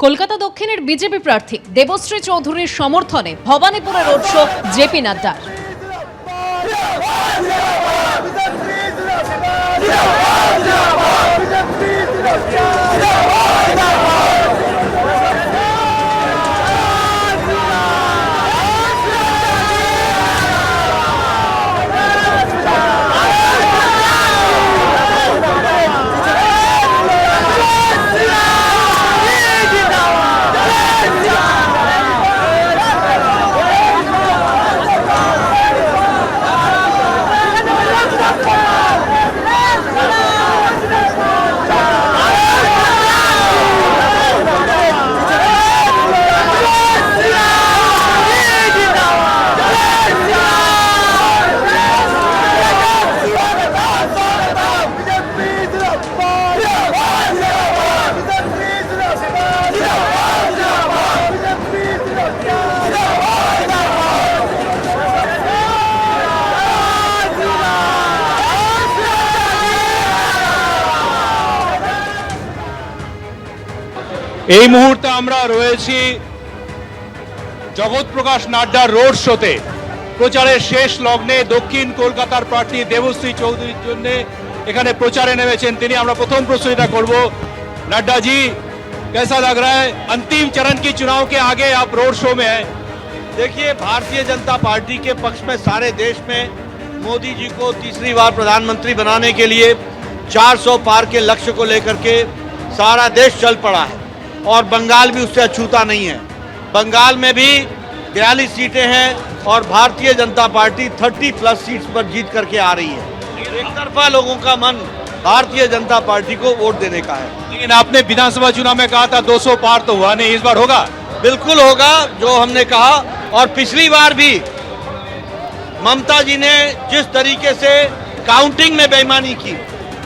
কলকাতা দক্ষিণের বিজেপি প্রার্থী দেবশ্রী চৌধুরীর সমর্থনে ভবানীপুরে রোড শো জেপি নাড্ডার। এই মুহূর্তে আমরা রয়েছি জগৎপ্রকাশ নাড্ডার রোড শোতে। প্রচারের শেষ লগ্নে দক্ষিণ কলকাতার প্রার্থী দেবশ্রী চৌধুরীর জন্য এখানে প্রচারে নেমেছেন তিনি। আমরা প্রথম প্রশ্নটা করব, नड्डा जी कैसा लग रहा है अंतिम चरण की चुनाव के आगे आप रोड शो में हैं? देखिए, भारतीय जनता पार्टी के पक्ष में सारे देश में मोदी जी को तीसरी बार प्रधानमंत्री बनाने के लिए 400 पार के लक्ष्य को लेकर के सारा देश चल पड़ा है और बंगाल भी उससे अछूता नहीं है। बंगाल में भी 42 सीटें हैं और भारतीय जनता पार्टी 30+ सीट्स पर जीत करके आ रही है। एक तरफा लोगों का मन भारतीय जनता पार्टी को वोट देने का है। लेकिन आपने विधानसभा चुनाव में कहा था 200 पार तो हुआ नहीं, इस बार होगा? बिल्कुल होगा जो हमने कहा। और पिछली बार भी ममता जी ने जिस तरीके से काउंटिंग में बेईमानी की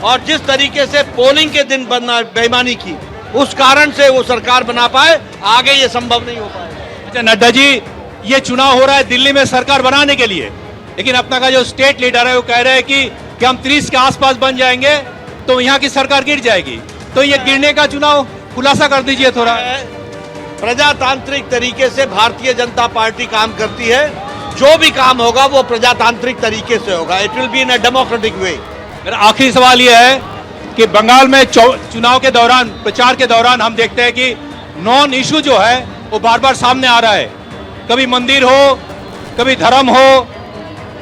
और जिस तरीके से पोलिंग के दिन बेईमानी की, उस कारण से वो सरकार बना पाए, आगे ये संभव नहीं हो पाए। अच्छा नड्डा जी, ये चुनाव हो रहा है दिल्ली में सरकार बनाने के लिए, लेकिन अपना का जो स्टेट लीडर है वो कह रहे हैं कि हम 30 के आसपास बन जाएंगे तो यहाँ की सरकार गिर जाएगी। तो ये गिरने का चुनाव खुलासा कर दीजिए थोड़ा। प्रजातांत्रिक तरीके से भारतीय जनता पार्टी काम करती है। जो भी काम होगा वो प्रजातांत्रिक तरीके से होगा। It will be in a democratic वे। मेरा आखिरी सवाल ये है कि बंगाल में चुनाव के दौरान, प्रचार के दौरान हम देखते हैं कि नॉन इशू जो है वो बार बार सामने आ रहा है। कभी मंदिर हो, कभी धर्म हो,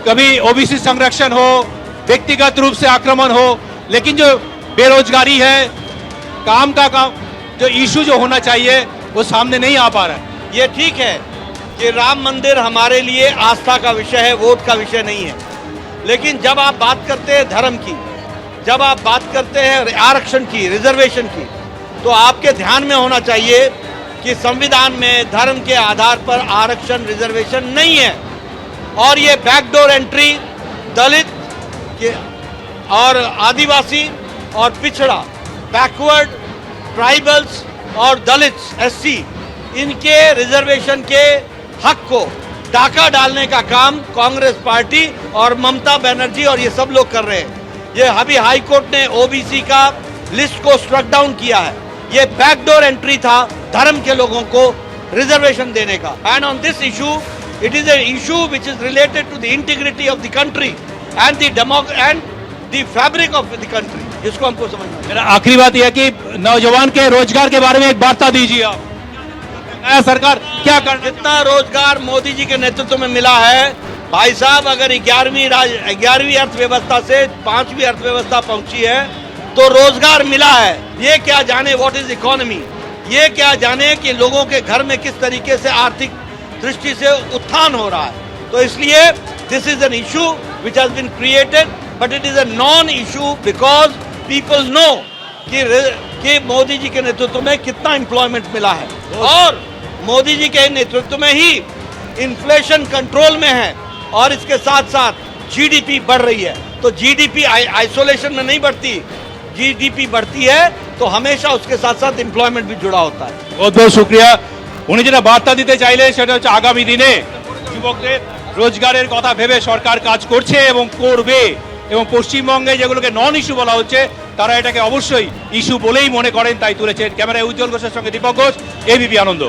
कभी ओबीसी संरक्षण हो, व्यक्तिगत रूप से आक्रमण हो, लेकिन जो बेरोजगारी है, काम जो इशू जो होना चाहिए वो सामने नहीं आ पा रहा है। ये ठीक है कि राम मंदिर हमारे लिए आस्था का विषय है, वोट का विषय नहीं है। लेकिन जब आप बात करते हैं धर्म की, जब आप बात करते हैं आरक्षण की, रिजर्वेशन की, तो आपके ध्यान में होना चाहिए कि संविधान में धर्म के आधार पर आरक्षण, रिजर्वेशन नहीं है। और ये बैकडोर एंट्री दलित के और आदिवासी और पिछड़ा, बैकवर्ड, ट्राइबल्स और दलित्स, एससी, इनके रिजर्वेशन के हक को डाका डालने का काम कांग्रेस पार्टी और ममता बनर्जी और ये सब लोग कर रहे हैं। ये अभी हाई कोर्ट ने ओबीसी का लिस्ट को स्ट्रक डाउन किया है। ये बैकडोर एंट्री था धर्म के लोगों को रिजर्वेशन देने का। And on this issue, it is an issue which is related to the integrity of the country and the fabric of the country, जिसको हमको समझना है। मेरा आखिरी बात यह है कि नौजवान के रोजगार के बारे में एक वार्ता दीजिए आप। नया सरकार क्या कर, जितना रोजगार मोदी जी के नेतृत्व में मिला है, भाई साहब, अगर 11वीं अर्थव्यवस्था से 5वीं अर्थव्यवस्था पहुंची है तो रोजगार मिला है। ये क्या जाने व्हाट इज इकोनॉमी, ये क्या जाने कि लोगों के घर में किस तरीके से आर्थिक दृष्टि से उत्थान हो रहा है। तो इसलिए this is an issue which has been created, but it is a non issue because people know कि मोदी जी के नेतृत्व में कितना एम्प्लॉयमेंट मिला है और मोदी जी के नेतृत्व में ही इन्फ्लेशन कंट्रोल में है और इसके साथ साथ जीडीपी बढ़ रही है। तो जीडीपी आइसोलेशन में नहीं बढ़ती, जीडीपी बढ़ती है तो हमेशा उसके साथ साथ एम्प्लॉयमेंट भी जुड़ा होता है। बहुत बहुत शुक्रिया। উনি যেটা বার্তা দিতে চাইলেন সেটা হচ্ছে আগামী দিনে যুবকদের রোজগারের কথা ভেবে সরকার কাজ করছে এবং করবে, এবং পশ্চিমবঙ্গে যেগুলোকে নন ইস্যু বলা হচ্ছে তারা এটাকে অবশ্যই ইস্যু বলেই মনে করেন, তাই তুলেছেন। ক্যামেরায় উজ্জ্বল ঘোষের সঙ্গে দীপক ঘোষ, এবিপি আনন্দ।